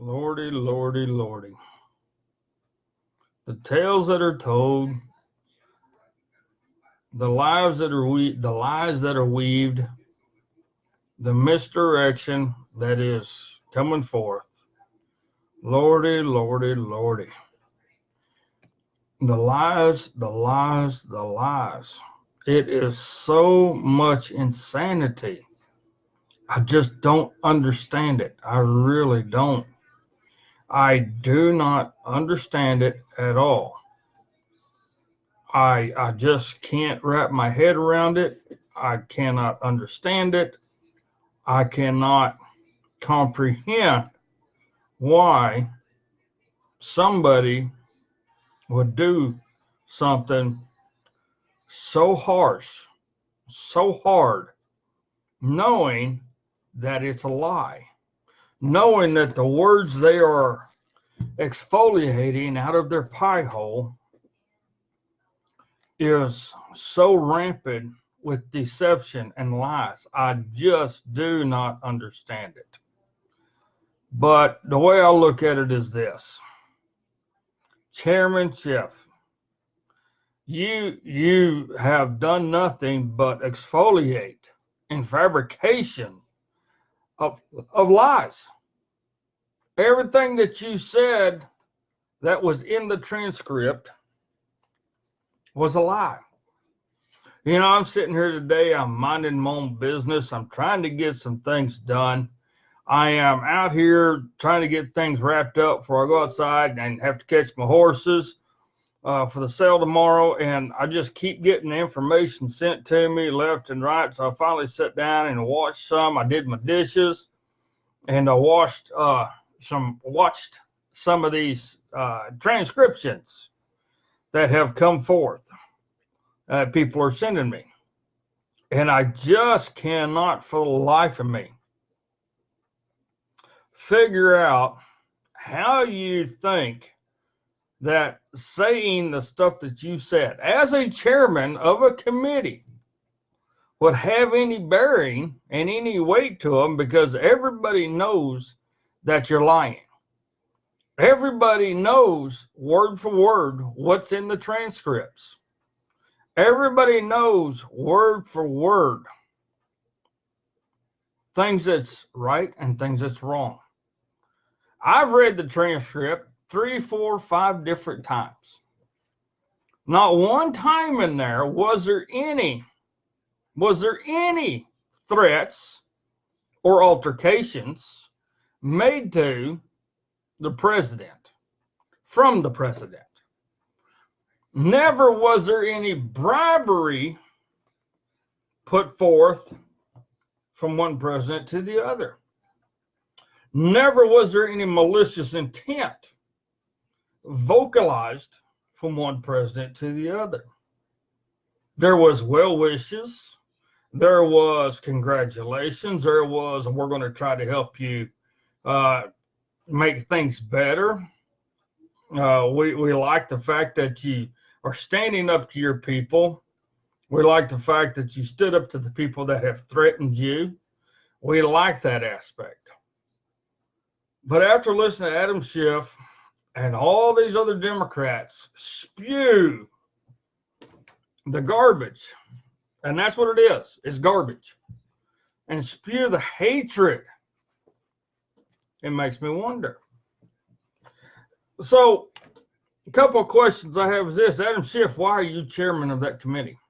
Lordy, lordy, lordy. The tales that are told, the lies that are weaved, the misdirection that is coming forth. Lordy, lordy, lordy. The lies, the lies, the lies. It is so much insanity. I just don't understand it. I really don't. I do not understand it at all. I just can't wrap my head around it. I cannot understand it. I cannot comprehend why somebody would do something so harsh, so hard, knowing that it's a lie, knowing that the words they are exfoliating out of their pie hole is so rampant with deception and lies. I just do not understand it. But the way I look at it is this. Chairman Schiff, you have done nothing but exfoliate and fabrication of lies. Everything that you said that was in the transcript was a lie. You know, I'm sitting here today, I'm minding my own business. I'm trying to get some things done. I am out here trying to get things wrapped up before I go outside and have to catch my horses for the sale tomorrow. And I just keep getting information sent to me left and right. So I finally sat down and watched some. I did my dishes and I watched some of these transcriptions that have come forth. People are sending me. And I just cannot for the life of me figure out how you think that saying the stuff that you said as a chairman of a committee would have any bearing and any weight to them, because everybody knows that you're lying. Everybody knows word for word what's in the transcripts. Everybody knows word for word things that's right and things that's wrong. I've read the transcript 3, 4, 5 different times. Not one time in there was there any threats or altercations made to the president from the president. Never was there any bribery put forth from one president to the other. Never was there any malicious intent vocalized from one president to the other. There was well wishes. There was congratulations. There was, we're going to try to help you make things better. We like the fact that you are standing up to your people. We like the fact that you stood up to the people that have threatened you. We like that aspect. But after listening to Adam Schiff and all these other Democrats spew the garbage, and that's what it is, it's garbage, and spew the hatred, it makes me wonder. So a couple of questions I have is this. Adam Schiff, why are you chairman of that committee?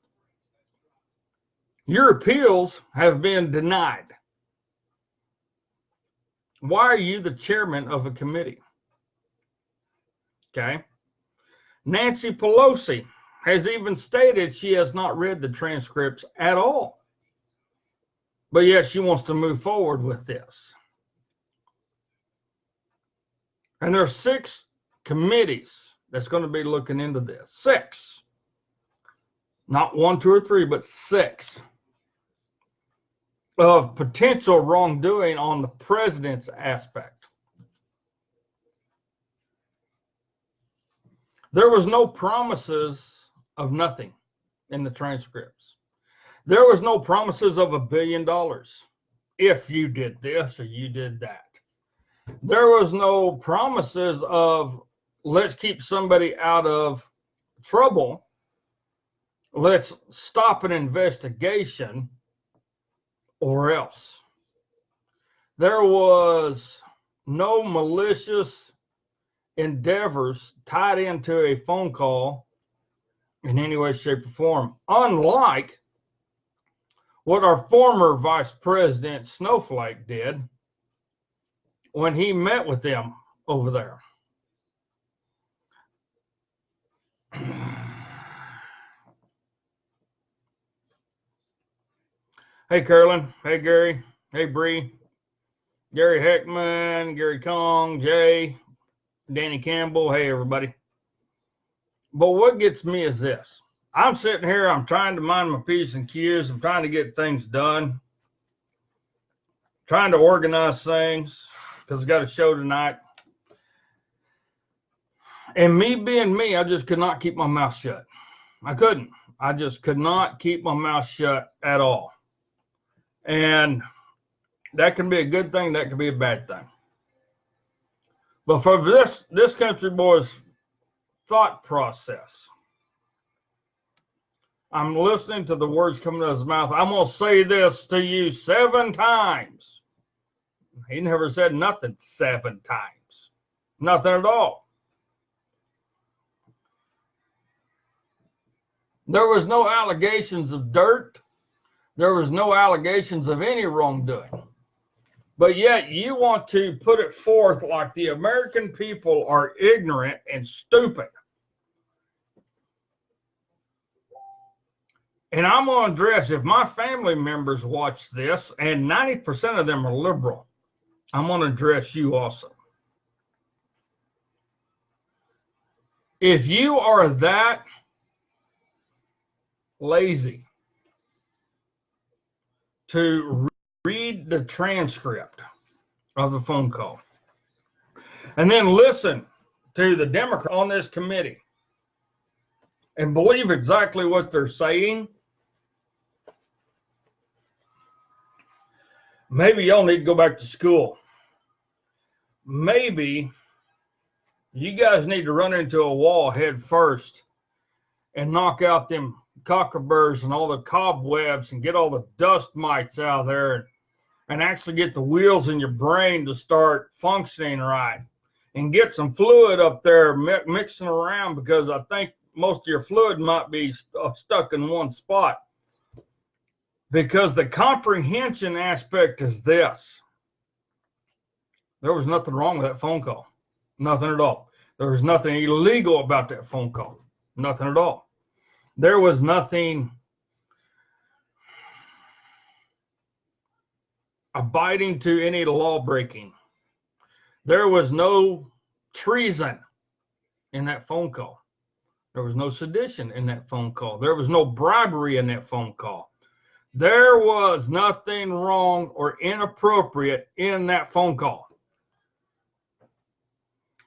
Your appeals have been denied. Why are you the chairman of a committee? Okay. Nancy Pelosi has even stated she has not read the transcripts at all, but yet she wants to move forward with this. And there are 6 committees that's going to be looking into this. 6. Not 1, 2, or 3, but 6 of potential wrongdoing on the president's aspect. There was no promises of nothing in the transcripts. There was no promises of $1 billion if you did this or you did that. There was no promises of let's keep somebody out of trouble. Let's stop an investigation or else. There was no malicious endeavors tied into a phone call in any way, shape, or form, unlike what our former Vice President Snowflake did when he met with them over there. Hey, Carolyn. Hey, Gary. Hey, Bree. Gary Heckman, Gary Kong, Jay, Danny Campbell. Hey, everybody. But what gets me is this. I'm sitting here. I'm trying to mind my P's and Q's. I'm trying to get things done. Trying to organize things because I got a show tonight. And me being me, I just could not keep my mouth shut. I couldn't. I just could not keep my mouth shut at all. And that can be a good thing. That can be a bad thing. But for this country boy's thought process, I'm listening to the words coming out of his mouth. I'm going to say this to you 7 times. He never said nothing 7 times. Nothing at all. There was no allegations of dirt. There was no allegations of any wrongdoing. But yet you want to put it forth like the American people are ignorant and stupid. And I'm going to address, if my family members watch this, and 90% of them are liberal, I'm going to address you also. If you are that lazy to read the transcript of the phone call and then listen to the Democrat on this committee and believe exactly what they're saying, maybe y'all need to go back to school. Maybe you guys need to run into a wall head first and knock out them cockroaches and all the cobwebs and get all the dust mites out of there and actually get the wheels in your brain to start functioning right and get some fluid up there mixing around, because I think most of your fluid might be stuck in one spot. Because the comprehension aspect is this. There was nothing wrong with that phone call. Nothing at all. There was nothing illegal about that phone call. Nothing at all. There was nothing abiding to any law breaking. There was no treason in that phone call. There was no sedition in that phone call. There was no bribery in that phone call. There was nothing wrong or inappropriate in that phone call.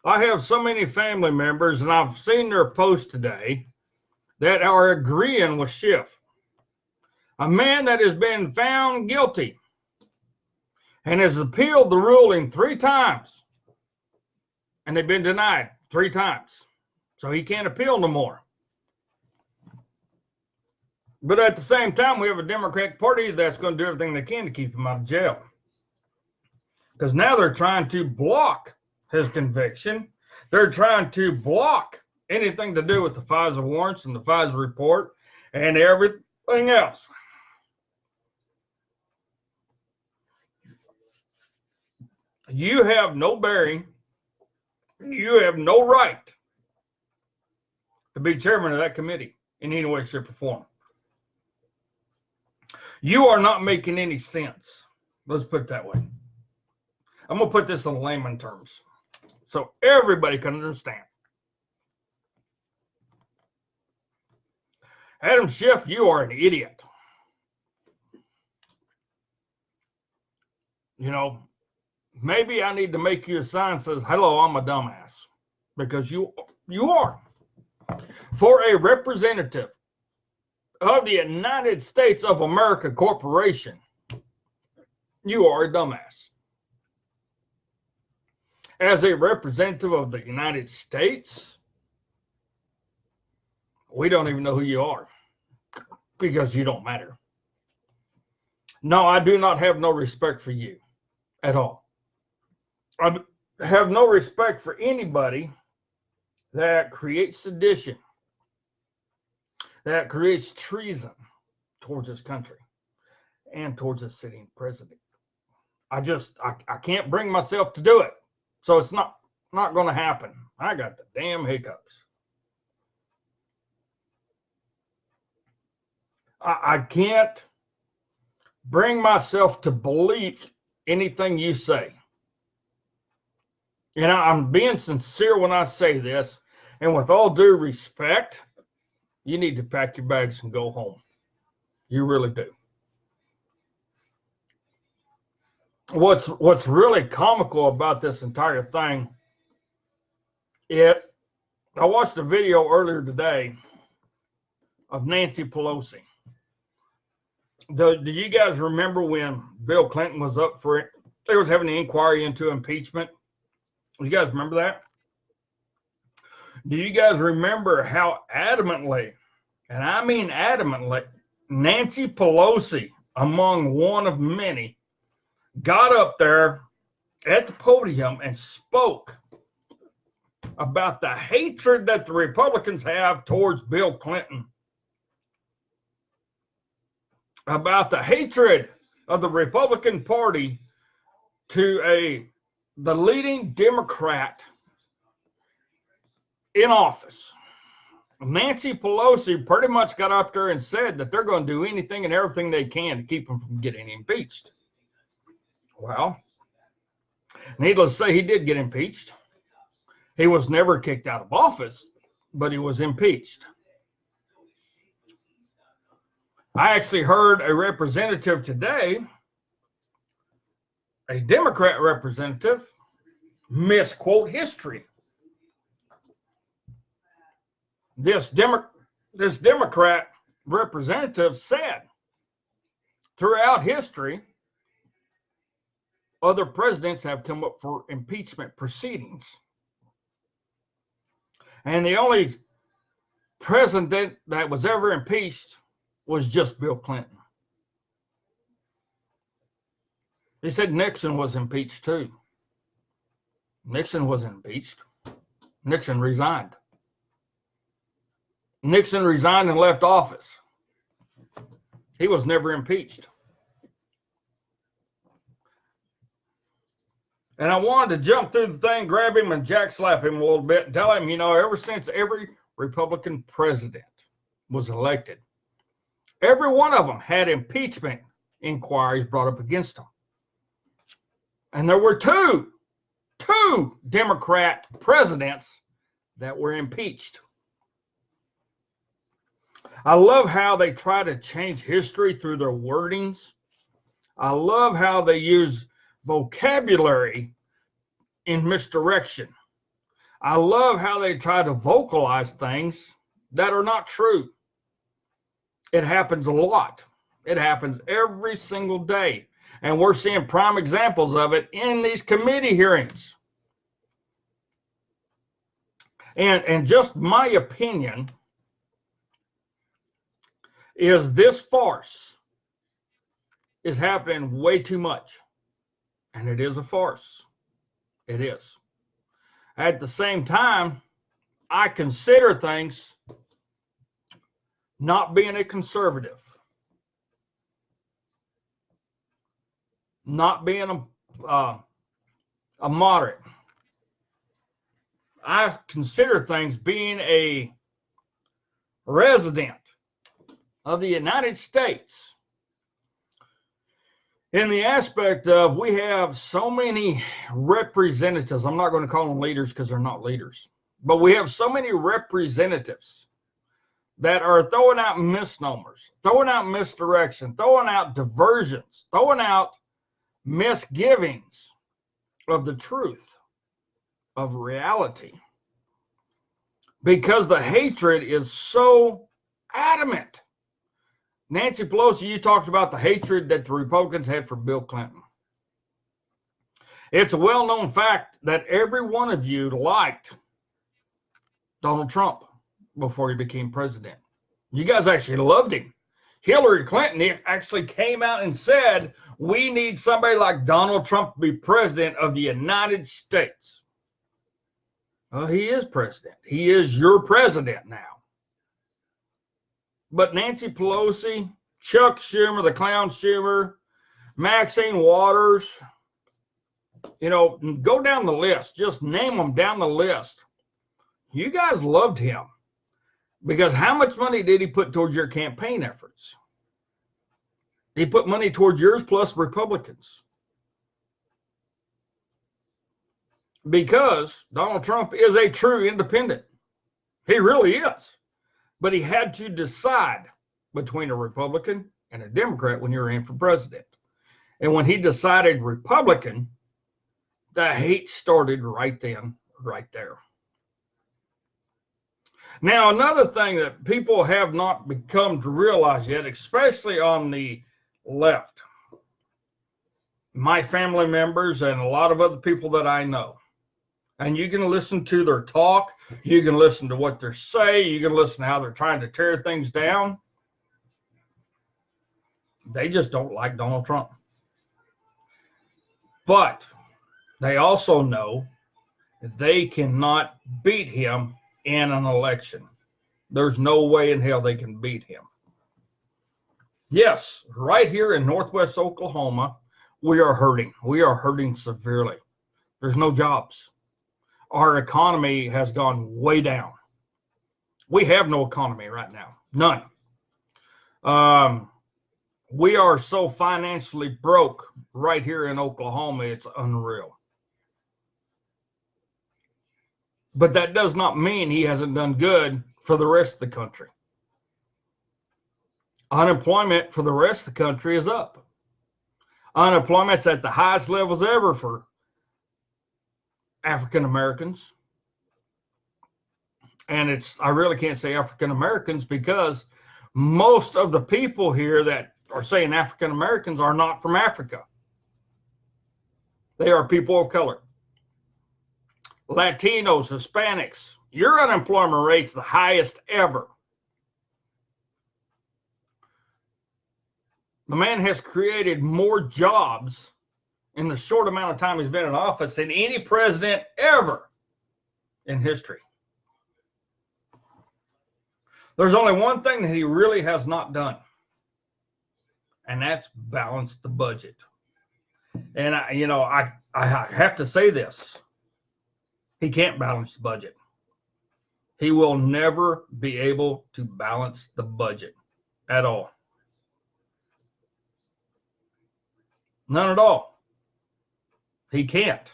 I have so many family members, and I've seen their post today, that are agreeing with Schiff. A man that has been found guilty and has appealed the ruling 3 times, and they've been denied 3 times. So he can't appeal no more. But at the same time, we have a Democratic Party that's going to do everything they can to keep him out of jail. Because now they're trying to block his conviction. They're trying to block anything to do with the FISA warrants and the FISA report and everything else. You have no bearing. You have no right to be chairman of that committee in any way, shape, or form. You are not making any sense. Let's put it that way. I'm going to put this in layman terms so everybody can understand. Adam Schiff, you are an idiot. You know, maybe I need to make you a sign that says, hello, I'm a dumbass. Because you are. For a representative of the United States of America Corporation, you are a dumbass. as a representative of the United States, we don't even know who you are because you don't matter. No, I do not have no respect for you at all. I have no respect for anybody that creates sedition, that creates treason towards this country and towards the sitting president. I can't bring myself to do it. So it's not going to happen. I got the damn hiccups. I can't bring myself to believe anything you say. You know, I'm being sincere when I say this, and with all due respect, you need to pack your bags and go home. You really do. What's really comical about this entire thing is I watched a video earlier today of Nancy Pelosi. Do you guys remember when Bill Clinton was up for it? They was having an inquiry into impeachment. You guys remember that? Do you guys remember how adamantly, and I mean adamantly, Nancy Pelosi, among one of many, got up there at the podium and spoke about the hatred that the Republicans have towards Bill Clinton, about the hatred of the Republican Party to the leading Democrat in office. Nancy Pelosi pretty much got up there and said that they're going to do anything and everything they can to keep him from getting impeached. Well, needless to say, he did get impeached. He was never kicked out of office, but he was impeached. I actually heard a representative today, a Democrat representative, misquote history. This Democrat representative said throughout history, other presidents have come up for impeachment proceedings. And the only president that was ever impeached was just Bill Clinton. He said Nixon was impeached too. Nixon wasn't impeached. Nixon resigned. Nixon resigned and left office. He was never impeached. And I wanted to jump through the thing, grab him and jack slap him a little bit and tell him, you know, ever since every Republican president was elected, every one of them had impeachment inquiries brought up against them. And there were two Democrat presidents that were impeached. I love how they try to change history through their wordings. I love how they use vocabulary in misdirection. I love how they try to vocalize things that are not true. It happens a lot. It happens every single day. And we're seeing prime examples of it in these committee hearings. And just my opinion is this farce is happening way too much. And it is a farce. It is. At the same time, I consider things not being a conservative, not being a moderate. I consider things being a resident of the United States in the aspect of we have so many representatives. I'm not going to call them leaders because they're not leaders, but we have so many representatives that are throwing out misnomers, throwing out misdirection, throwing out diversions, throwing out misgivings of the truth, of reality, because the hatred is so adamant. Nancy Pelosi, you talked about the hatred that the Republicans had for Bill Clinton. It's a well-known fact that every one of you liked Donald Trump before he became president. You guys actually loved him. Hillary Clinton actually came out and said, we need somebody like Donald Trump to be president of the United States. Well, he is president. He is your president now. But Nancy Pelosi, Chuck Schumer, the clown Schumer, Maxine Waters, you know, go down the list. Just name them down the list. You guys loved him. Because how much money did he put towards your campaign efforts? He put money towards yours plus Republicans. Because Donald Trump is a true independent. He really is. But he had to decide between a Republican and a Democrat when you were in for president. And when he decided Republican, the hate started right then, right there. Now, another thing that people have not become to realize yet, especially on the left, my family members and a lot of other people that I know, and you can listen to their talk, you can listen to what they say, you can listen to how they're trying to tear things down. They just don't like Donald Trump. But they also know they cannot beat him in an election. There's no way in hell they can beat him. Yes, right here in Northwest Oklahoma, we are hurting. We are hurting severely. There's no jobs. Our economy has gone way down. We have no economy right now. None. We are so financially broke right here in Oklahoma, it's unreal. But that does not mean he hasn't done good for the rest of the country. Unemployment for the rest of the country is up. Unemployment's at the highest levels ever for African Americans. And I really can't say African Americans because most of the people here that are saying African Americans are not from Africa. They are people of color. Latinos, Hispanics, your unemployment rate's the highest ever. The man has created more jobs in the short amount of time he's been in office than any president ever in history. There's only one thing that he really has not done, and that's balance the budget. And I have to say this. He can't balance the budget. He will never be able to balance the budget at all. None at all. He can't.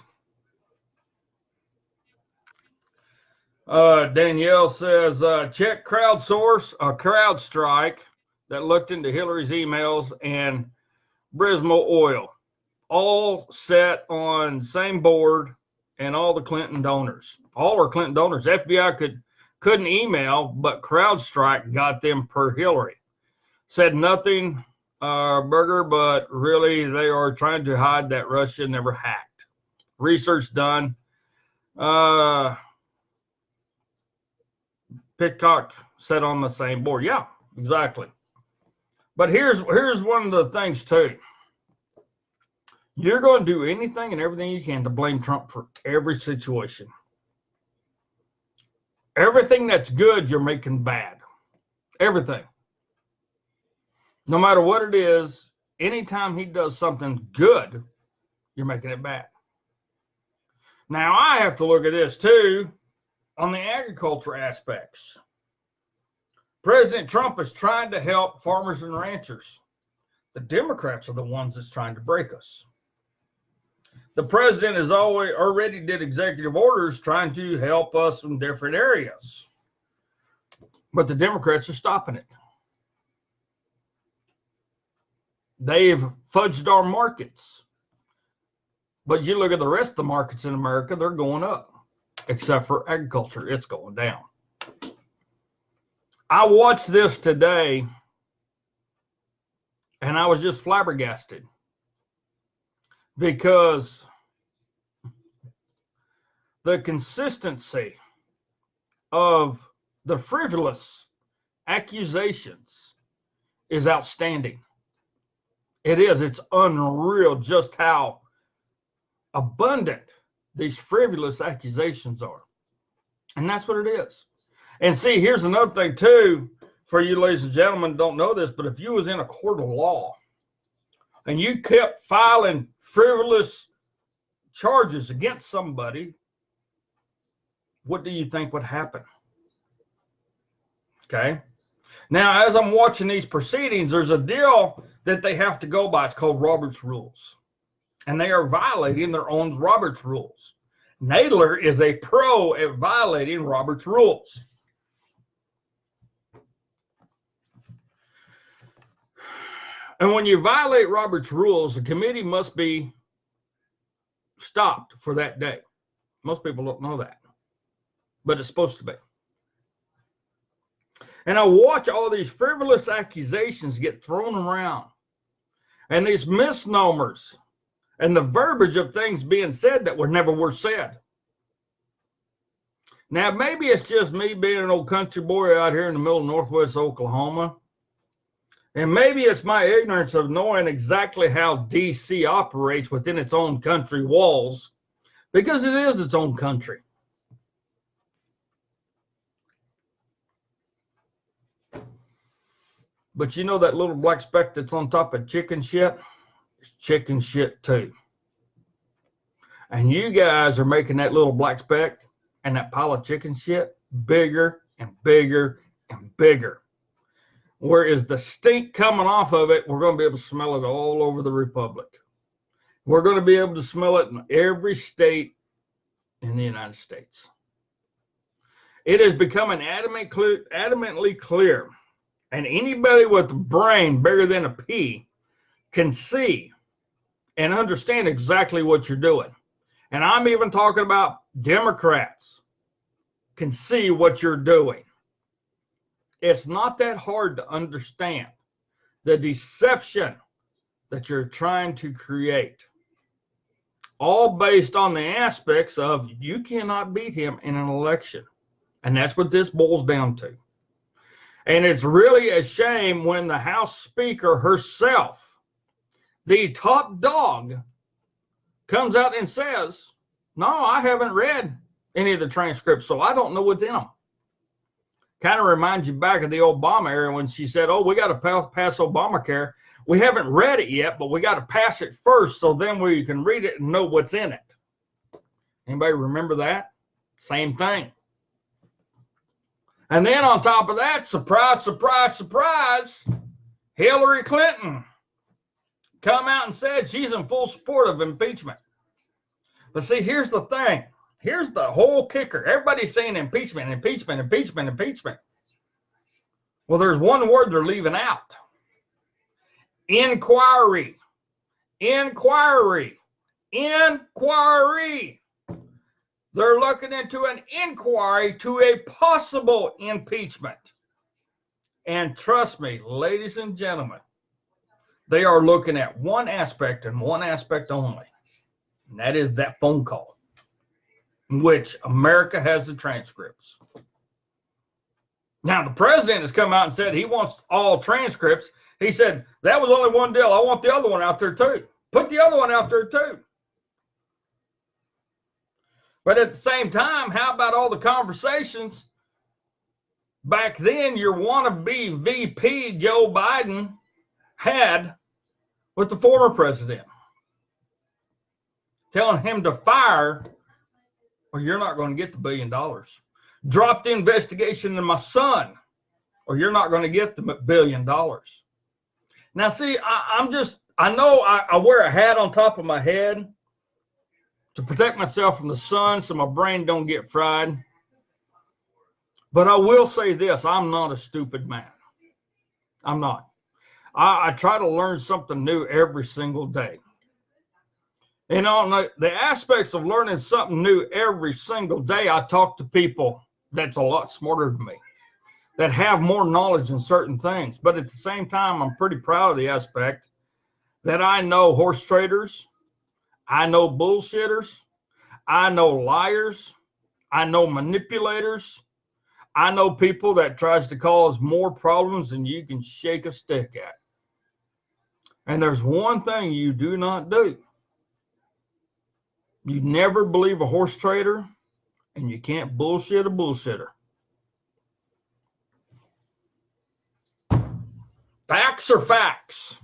Danielle says, check CrowdStrike that looked into Hillary's emails and Brismo oil. All set on same board and all the Clinton donors. All are Clinton donors. FBI couldn't email, but CrowdStrike got them per Hillary. Said nothing, Berger, but really they are trying to hide that Russia never hacked. Research done. Pitcock sat on the same board. Yeah, exactly. But here's one of the things too. You're going to do anything and everything you can to blame Trump for every situation. Everything that's good, you're making bad. Everything. No matter what it is, anytime he does something good, you're making it bad. Now, I have to look at this too on the agriculture aspects. President Trump is trying to help farmers and ranchers. The Democrats are the ones that's trying to break us. The president has already did executive orders trying to help us in different areas. But the Democrats are stopping it. They've fudged our markets. But you look at the rest of the markets in America, they're going up. Except for agriculture, it's going down. I watched this today, and I was just flabbergasted. Because the consistency of the frivolous accusations is outstanding. It is. It's unreal just how abundant these frivolous accusations are. And that's what it is. And see, here's another thing too, for you ladies and gentlemen don't know this, but if you was in a court of law and you kept filing frivolous charges against somebody, what do you think would happen? Okay. Now, as I'm watching these proceedings, there's a deal that they have to go by. It's called Robert's Rules. And they are violating their own Robert's Rules. Nadler is a pro at violating Robert's Rules. And when you violate Robert's Rules, the committee must be stopped for that day. Most people don't know that, but it's supposed to be. And I watch all these frivolous accusations get thrown around and these misnomers and the verbiage of things being said that were said. Now, maybe it's just me being an old country boy out here in the middle of northwest Oklahoma. And maybe it's my ignorance of knowing exactly how D.C. operates within its own country walls, because it is its own country. But you know that little black speck that's on top of chicken shit? It's chicken shit too. And you guys are making that little black speck and that pile of chicken shit bigger and bigger and bigger. Whereas the stink coming off of it, we're going to be able to smell it all over the republic. We're going to be able to smell it in every state in the United States. It has become adamantly clear, and anybody with a brain bigger than a pea can see and understand exactly what you're doing. And I'm even talking about Democrats can see what you're doing. It's not that hard to understand the deception that you're trying to create, all based on the aspects of you cannot beat him in an election. And that's what this boils down to. And it's really a shame when the House Speaker herself, the top dog, comes out and says, no, I haven't read any of the transcripts, so I don't know what's in them. Kind of reminds you back of the Obama era when she said, oh, we got to pass Obamacare. We haven't read it yet, but we got to pass it first so then we can read it and know what's in it. Anybody remember that? Same thing. And then on top of that, surprise, surprise, surprise, Hillary Clinton come out and said she's in full support of impeachment. But see, here's the thing. Here's the whole kicker. Everybody's saying impeachment, impeachment, impeachment, impeachment. Well, there's one word they're leaving out. Inquiry. Inquiry. Inquiry. They're looking into an inquiry to a possible impeachment. And trust me, ladies and gentlemen, they are looking at one aspect and one aspect only. And that is that phone call, in which America has the transcripts. Now, the president has come out and said he wants all transcripts. He said, that was only one deal. I want the other one out there too. Put the other one out there too. But at the same time, how about all the conversations back then your wannabe VP Joe Biden had with the former president, telling him to fire or you're not going to get the $1 billion. Drop the investigation into my son or you're not going to get the $1 billion. Now, see, I know I wear a hat on top of my head to protect myself from the sun so my brain don't get fried. But I will say this, I'm not a stupid man. I'm not. I try to learn something new every single day. You know, the aspects of learning something new every single day, I talk to people that's a lot smarter than me, that have more knowledge in certain things. But at the same time, I'm pretty proud of the aspect that I know horse traders, I know bullshitters, I know liars. I know manipulators. I know people that tries to cause more problems than you can shake a stick at. And there's one thing you do not do. You never believe a horse trader, and you can't bullshit a bullshitter. Facts are facts,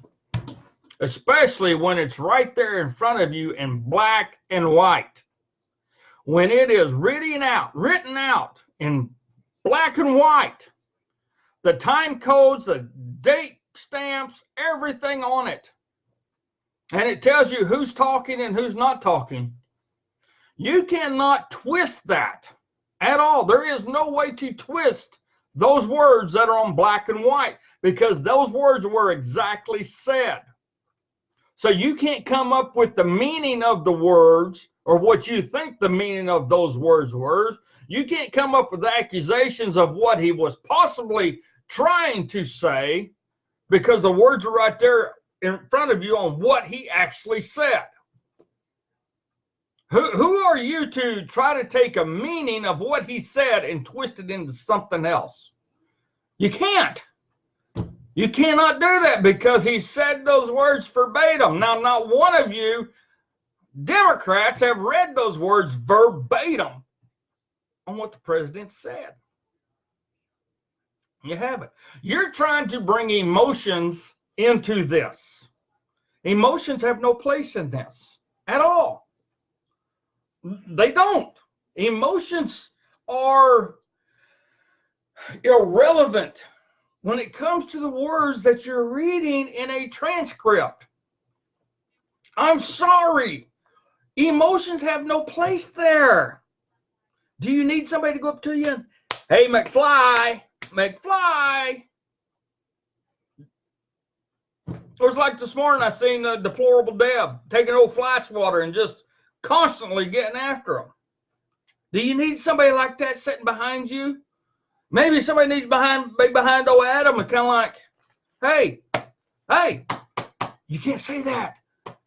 especially when it's right there in front of you in black and white. When it is written out in black and white, the time codes, the date stamps, everything on it, and it tells you who's talking and who's not talking, you cannot twist that at all. There is no way to twist those words that are on black and white, because those words were exactly said. So you can't come up with the meaning of the words or what you think the meaning of those words were. You can't come up with accusations of what he was possibly trying to say, because the words are right there in front of you on what he actually said. Who are you to try to take a meaning of what he said and twist it into something else? You can't. You cannot do that, because he said those words verbatim. Now, not one of you Democrats have read those words verbatim on what the president said. You haven't. You're trying to bring emotions into this. Emotions have no place in this at all. They don't. Emotions are irrelevant when it comes to the words that you're reading in a transcript. I'm sorry. Emotions have no place there. Do you need somebody to go up to you and, hey, McFly, McFly? It was like this morning, I seen a deplorable Deb taking old fly swatter and just constantly getting after him. Do you need somebody like that sitting behind you? Maybe somebody needs to be behind old Adam and kind of like, hey, you can't say that.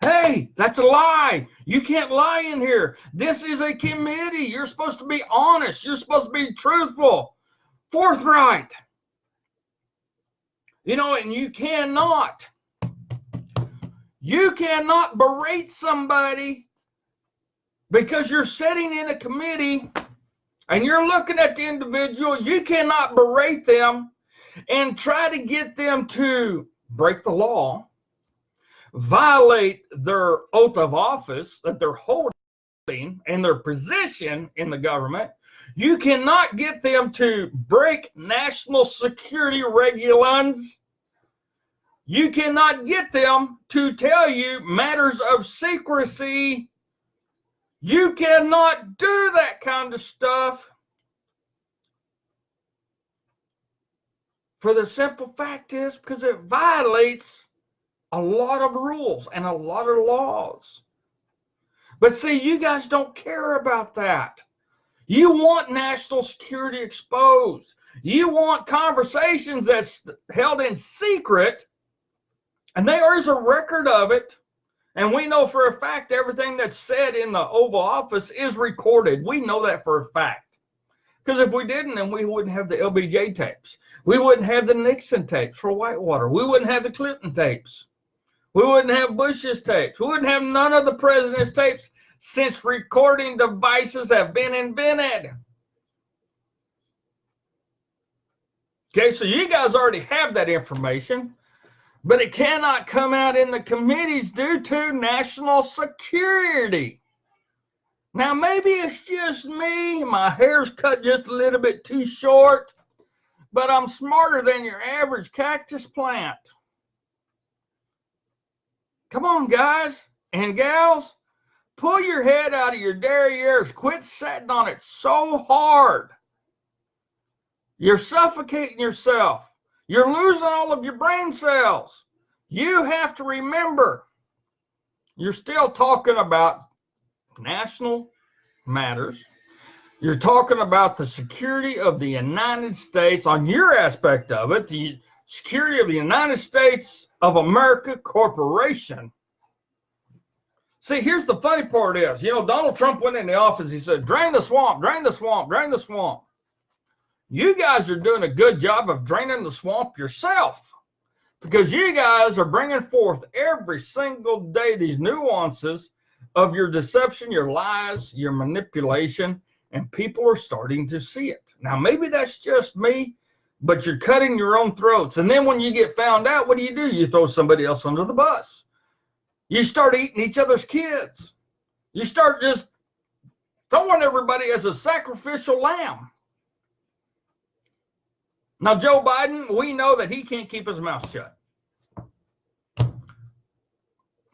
Hey, that's a lie. You can't lie in here. This is a committee. You're supposed to be honest. You're supposed to be truthful, forthright. You know, and you cannot berate somebody because you're sitting in a committee and you're looking at the individual. You cannot berate them and try to get them to break the law, violate their oath of office that they're holding and their position in the government. You cannot get them to break national security regulations. You cannot get them to tell you matters of secrecy. You cannot do that kind of stuff for the simple fact is because it violates a lot of rules and a lot of laws. But see, you guys don't care about that. You want national security exposed. You want conversations that's held in secret, and there is a record of it. And we know for a fact everything that's said in the Oval Office is recorded. We know that for a fact. Because if we didn't, then we wouldn't have the LBJ tapes. We wouldn't have the Nixon tapes for Whitewater. We wouldn't have the Clinton tapes. We wouldn't have Bush's tapes. We wouldn't have none of the president's tapes since recording devices have been invented. Okay, so you guys already have that information, but it cannot come out in the committees due to national security. Now, maybe it's just me. My hair's cut just a little bit too short, but I'm smarter than your average cactus plant. Come on, guys and gals. Pull your head out of your derrieres. Quit sitting on it so hard. You're suffocating yourself. You're losing all of your brain cells. You have to remember, you're still talking about national matters. You're talking about the security of the United States on your aspect of it, the security of the United States of America Corporation. See, here's the funny part is, Donald Trump went in the office. He said, drain the swamp, drain the swamp, drain the swamp. You guys are doing a good job of draining the swamp yourself, because you guys are bringing forth every single day these nuances of your deception, your lies, your manipulation, and people are starting to see it. Now, maybe that's just me, but you're cutting your own throats. And then when you get found out, what do? You throw somebody else under the bus. You start eating each other's kids. You start just throwing everybody as a sacrificial lamb. Now, Joe Biden, we know that he can't keep his mouth shut.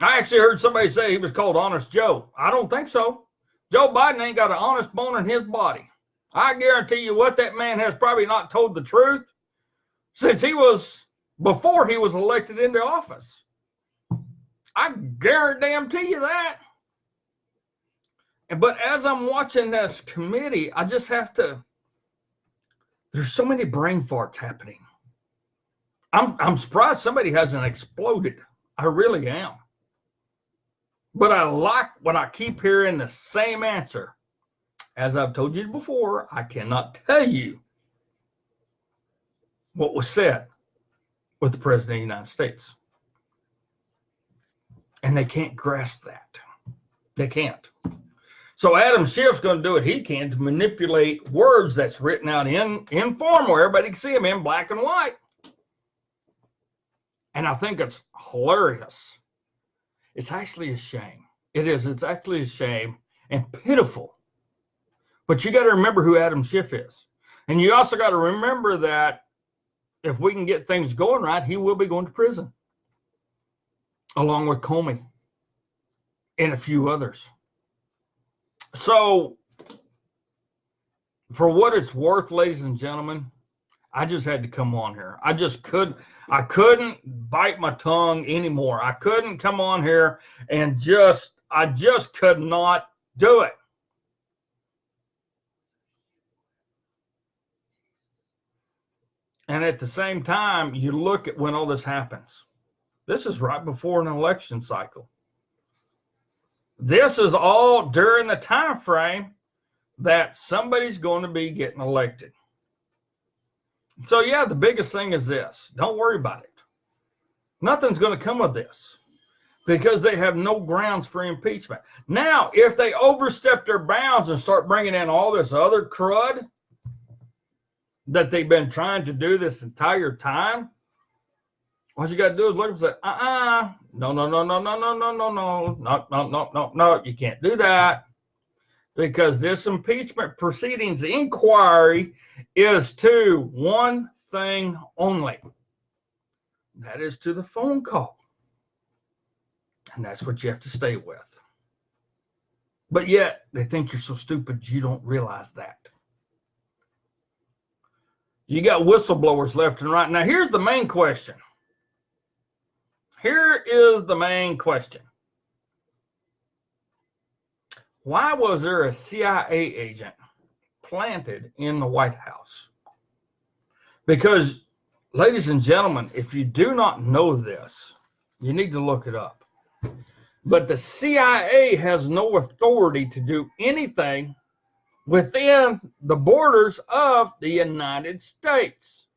I actually heard somebody say he was called Honest Joe. I don't think so. Joe Biden ain't got an honest bone in his body. I guarantee you what, that man has probably not told the truth since before he was elected into office. I guarantee you that. But as I'm watching this committee, I just have to, there's so many brain farts happening. I'm surprised somebody hasn't exploded. I really am. But I like what I keep hearing, the same answer. As I've told you before, I cannot tell you what was said with the President of the United States. And they can't grasp that. They can't. So Adam Schiff's going to do what he can to manipulate words that's written out in form where everybody can see them in black and white. And I think it's hilarious. It's actually a shame. It is. It's actually a shame and pitiful. But you got to remember who Adam Schiff is. And you also got to remember that if we can get things going right, he will be going to prison. Along with Comey and a few others. So, for what it's worth, ladies and gentlemen, I just had to come on here. I couldn't bite my tongue anymore. I couldn't come on here and I just could not do it. And at the same time, you look at when all this happens. This is right before an election cycle. This is all during the time frame that somebody's going to be getting elected. So, yeah, the biggest thing is this. Don't worry about it. Nothing's going to come of this because they have no grounds for impeachment. Now, if they overstep their bounds and start bringing in all this other crud that they've been trying to do this entire time, what you got to do is look and say, no, you can't do that. Because this impeachment proceedings inquiry is to one thing only. That is to the phone call. And that's what you have to stay with. But yet, they think you're so stupid you don't realize that. You got whistleblowers left and right. Now, here's the main question. Here is the main question. Why was there a CIA agent planted in the White House? Because, ladies and gentlemen, if you do not know this, you need to look it up. But the CIA has no authority to do anything within the borders of the United States.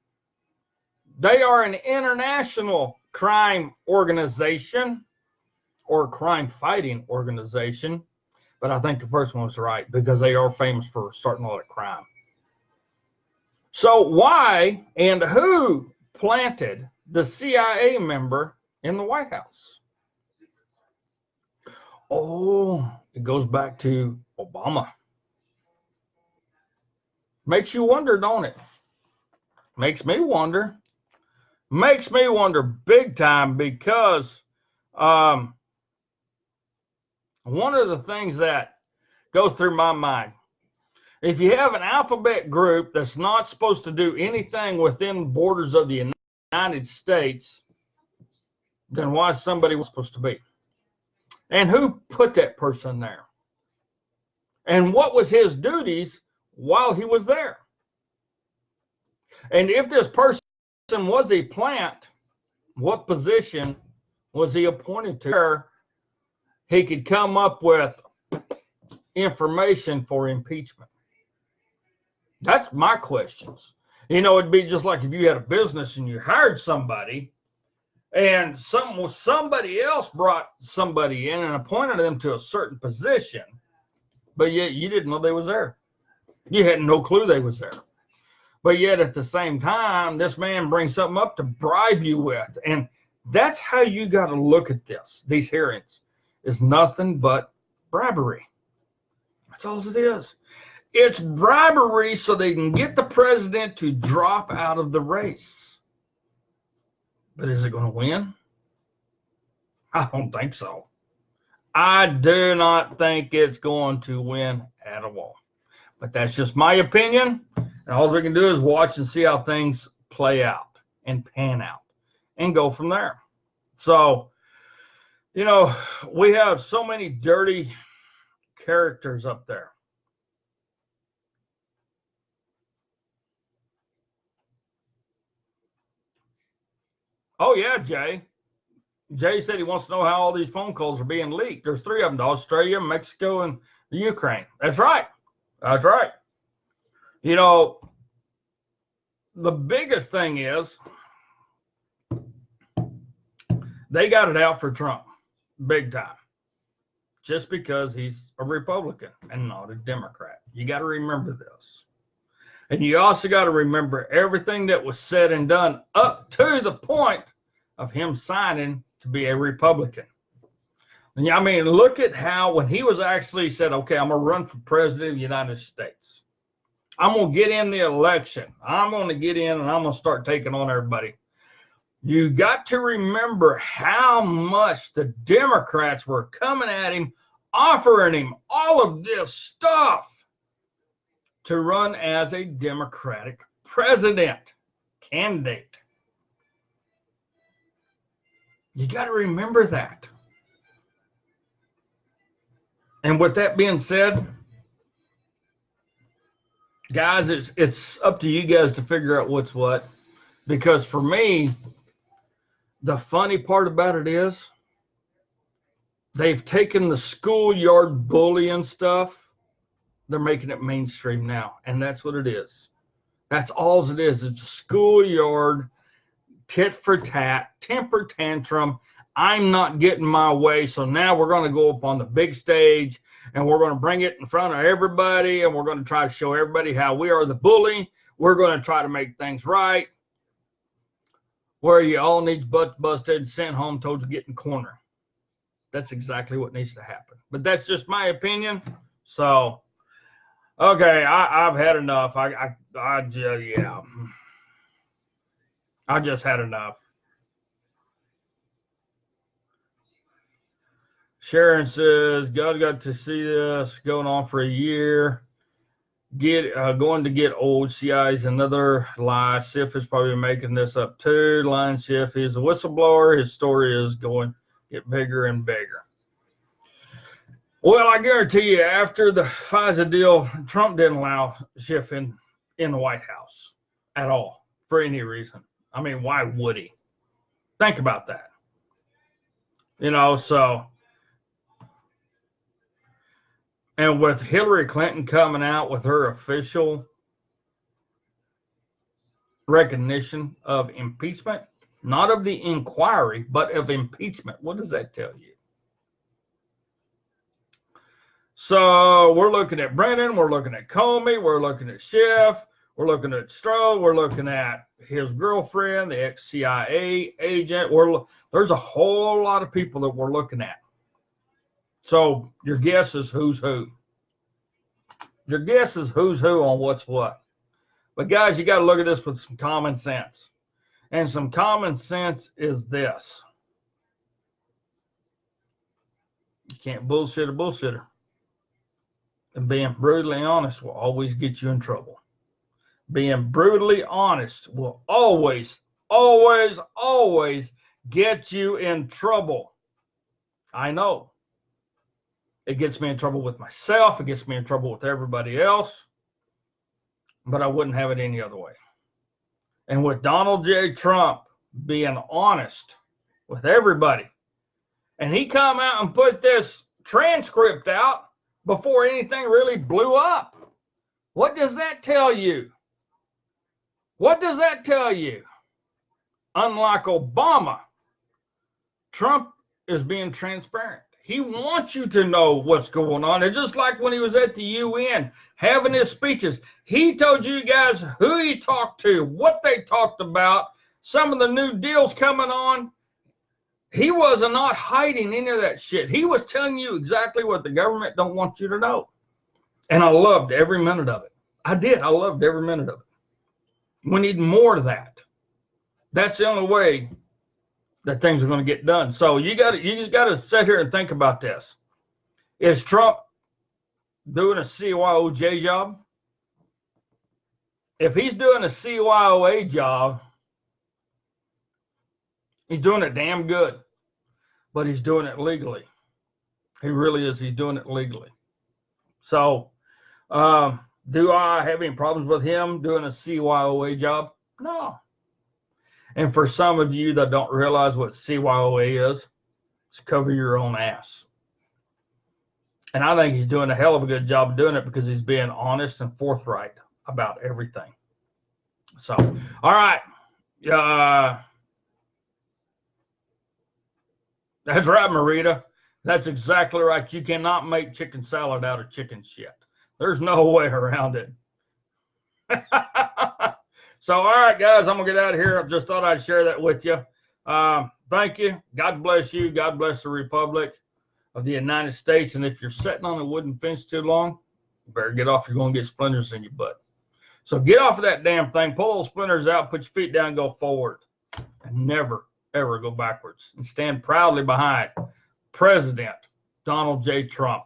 They are an international crime organization or crime fighting organization. But I think the first one was right because they are famous for starting a lot of crime. So why and who planted the CIA member in the White House? Oh, it goes back to Obama. Makes you wonder, don't it? Makes me wonder. Makes me wonder big time because one of the things that goes through my mind, if you have an alphabet group that's not supposed to do anything within the borders of the United States, then why is somebody supposed to be? And who put that person there? And what was his duties while he was there? And if this person was a plant, what position was he appointed to? he could come up with information for impeachment? That's my questions. You know, it'd be just like if you had a business and you hired somebody and somebody else brought somebody in and appointed them to a certain position, but yet you didn't know they was there. You had no clue they was there. But yet at the same time, this man brings something up to bribe you with. And that's how you got to look at this. These hearings is nothing but bribery. That's all it is. It's bribery so they can get the president to drop out of the race. But is it going to win? I don't think so. I do not think it's going to win at all. But that's just my opinion. And all we can do is watch and see how things play out and pan out and go from there. So, you know, we have so many dirty characters up there. Oh, yeah, Jay. Jay said he wants to know how all these phone calls are being leaked. There's 3 of them to Australia, Mexico, and the Ukraine. That's right. That's right. You know, the biggest thing is they got it out for Trump big time just because he's a Republican and not a Democrat. You got to remember this. And you also got to remember everything that was said and done up to the point of him signing to be a Republican. And I mean, look at how when he was actually said, okay, I'm going to run for president of the United States. I'm going to get in the election. I'm going to get in and I'm going to start taking on everybody. You got to remember how much the Democrats were coming at him, offering him all of this stuff to run as a Democratic president candidate. You got to remember that. And with that being said, guys, it's up to you guys to figure out what's what. Because for me, the funny part about it is they've taken the schoolyard bullying stuff. They're making it mainstream now. And that's what it is. That's all it is. It's a schoolyard, tit for tat, temper tantrum. I'm not getting my way. So now we're going to go up on the big stage and we're going to bring it in front of everybody. And we're going to try to show everybody how we are the bully. We're going to try to make things right. Where you all need butt busted and sent home told to get in corner. That's exactly what needs to happen. But that's just my opinion. So, okay, I've had enough. I just had enough. Sharon says, God got to see this going on for a year. Going to get old. CI is another lie. Schiff is probably making this up too. Line Schiff is a whistleblower. His story is going to get bigger and bigger. Well, I guarantee you, after the FISA deal, Trump didn't allow Schiff in the White House at all for any reason. I mean, why would he? Think about that. You know, so. And with Hillary Clinton coming out with her official recognition of impeachment, not of the inquiry, but of impeachment, what does that tell you? So we're looking at Brennan, we're looking at Comey, we're looking at Schiff, we're looking at Stroh, we're looking at his girlfriend, the ex-CIA agent. There's a whole lot of people that we're looking at. So your guess is who's who. Your guess is who's who on what's what. But guys, you got to look at this with some common sense. And some common sense is this. You can't bullshit a bullshitter. And being brutally honest will always get you in trouble. Being brutally honest will always, always, always get you in trouble. I know. It gets me in trouble with myself. It gets me in trouble with everybody else. But I wouldn't have it any other way. And with Donald J. Trump being honest with everybody And he come out and put this transcript out before anything really blew up. What does that tell you? What does that tell you? Unlike Obama, Trump is being transparent. He wants you to know what's going on. It's just like when he was at the UN having his speeches. He told you guys who he talked to, what they talked about, some of the new deals coming on. He was not hiding any of that shit. He was telling you exactly what the government don't want you to know. And I loved every minute of it. I did. I loved every minute of it. We need more of that. That's the only way that things are going to get done. So you just got to sit here and think about this. Is Trump doing a CYOJ job? If he's doing a CYOA job, he's doing it damn good, but he's doing it legally. He really is. He's doing it legally. So do I have any problems with him doing a CYOA job? No. And for some of you that don't realize what CYOA is, it's cover your own ass. And I think he's doing a hell of a good job of doing it because he's being honest and forthright about everything. So, all right. That's right, Marita. That's exactly right. You cannot make chicken salad out of chicken shit. There's no way around it. So, all right, guys, I'm going to get out of here. I just thought I'd share that with you. Thank you. God bless you. God bless the Republic of the United States. And if you're sitting on a wooden fence too long, you better get off. You're going to get splinters in your butt. So get off of that damn thing. Pull those splinters out. Put your feet down. Go forward. And never, ever go backwards. And stand proudly behind President Donald J. Trump.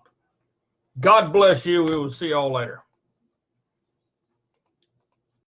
God bless you. We will see you all later.